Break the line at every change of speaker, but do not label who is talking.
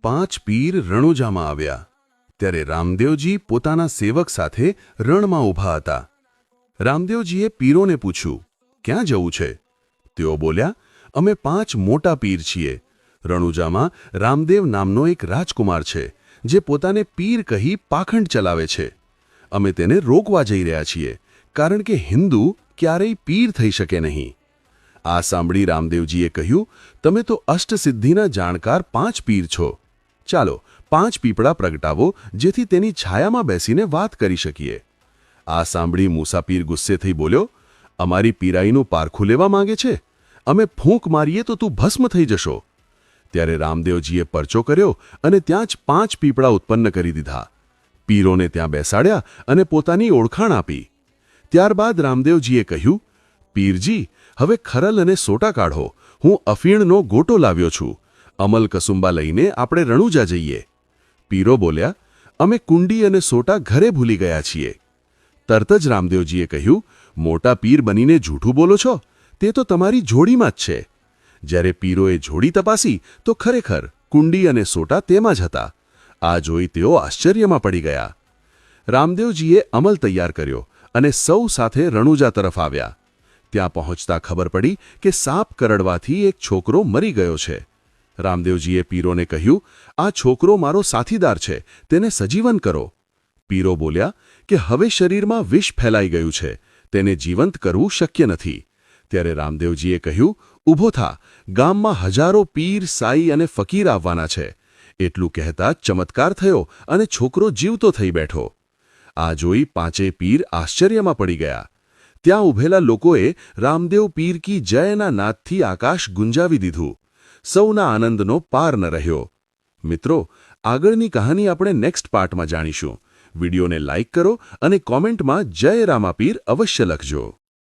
પાંચ પીર રણુજામાં આવ્યા ત્યારે રામદેવજી પોતાના સેવક સાથે રણમાં ઊભા હતા. રામદેવજીએ પીરોને પૂછ્યું, ક્યાં જવું છે? તેઓ બોલ્યા, અમે પાંચ મોટા પીર છીએ. રણુજામાં રામદેવ નામનો એક રાજકુમાર છે જે પોતાને પીર કહી પાખંડ ચલાવે છે. અમે તેને રોકવા જઈ રહ્યા છીએ કારણ કે હિન્દુ ક્યારેય પીર થઈ શકે નહીં. આ સાંભળી રામદેવજીએ કહ્યું, તમે તો અષ્ટસિદ્ધિના જાણકાર પાંચ પીર છો. ચાલો 5 પીપળા પ્રગટાવો જેથી તેની છાયામાં બેસીને વાત કરી શકીએ. આ સાંભળી મુસાપીર ગુસ્સે થઈ બોલ્યો, અમારી પીરાઈનું પારખું લેવા માંગે છે? અમે ફૂંક મારીએ તો તું ભસ્મ થઈ જશો. ત્યારે રામદેવજીએ પરચો કર્યો અને ત્યાં જ 5 પીપળા ઉત્પન્ન કરી દીધા. પીરોને ત્યાં બેસાડ્યા અને પોતાની ઓળખાણ આપી. ત્યારબાદ રામદેવજીએ કહ્યું, પીરજી, હવે ખરલ અને સોટા કાઢો. હું અફીણનો ગોટો લાવ્યો છું. અમલ કસુંબા લઈને આપણે રણુજા જઈએ. પીરો બોલ્યા, અમે કુંડી અને સોટા ઘરે ભૂલી ગયા છીએ. તરત જ રામદેવજીએ કહ્યું, મોટા પીર બનીને જૂઠું બોલો છો? તે તો તમારી જોડીમાં જ છે. જ્યારે પીરોએ જોડી તપાસી તો ખરેખર કુંડી અને સોટા તેમાં જ હતા. આ જોઈ તેઓ આશ્ચર્યમાં પડી ગયા. રામદેવજીએ અમલ તૈયાર કર્યો અને સૌ સાથે રણુજા તરફ આવ્યા. ત્યાં પહોંચતા ખબર પડી કે સાપ કરડવાથી એક છોકરો મરી ગયો છે. રામદેવજીએ પીરોને કહ્યું, આ છોકરો મારો સાથીદાર છે, તેને સજીવન કરો. પીરો બોલ્યા કે હવે શરીરમાં વિષ ફેલાઈ ગયું છે, તેને જીવંત કરવું શક્ય નથી. ત્યારે રામદેવજીએ કહ્યું, ઊભો થા, ગામમાં હજારો પીર, સાઈ અને ફકીર આવવાના છે. એટલું કહેતા ચમત્કાર થયો અને છોકરો જીવતો થઈ બેઠો. આ જોઈ પાંચેય પીર આશ્ચર્યમાં પડી ગયા. ત્યાં ઊભેલા લોકોએ રામદેવ પીર કી જયના નાદથી આકાશ ગુંજાવી દીધું. સૌના આનંદનો પાર ન રહ્યો. મિત્રો, આગળની કહાની આપણે નેક્સ્ટ પાર્ટમાં જાણીશું. વિડીયોને લાઇક કરો અને કોમેન્ટમાં જય રામાપીર અવશ્ય લખજો.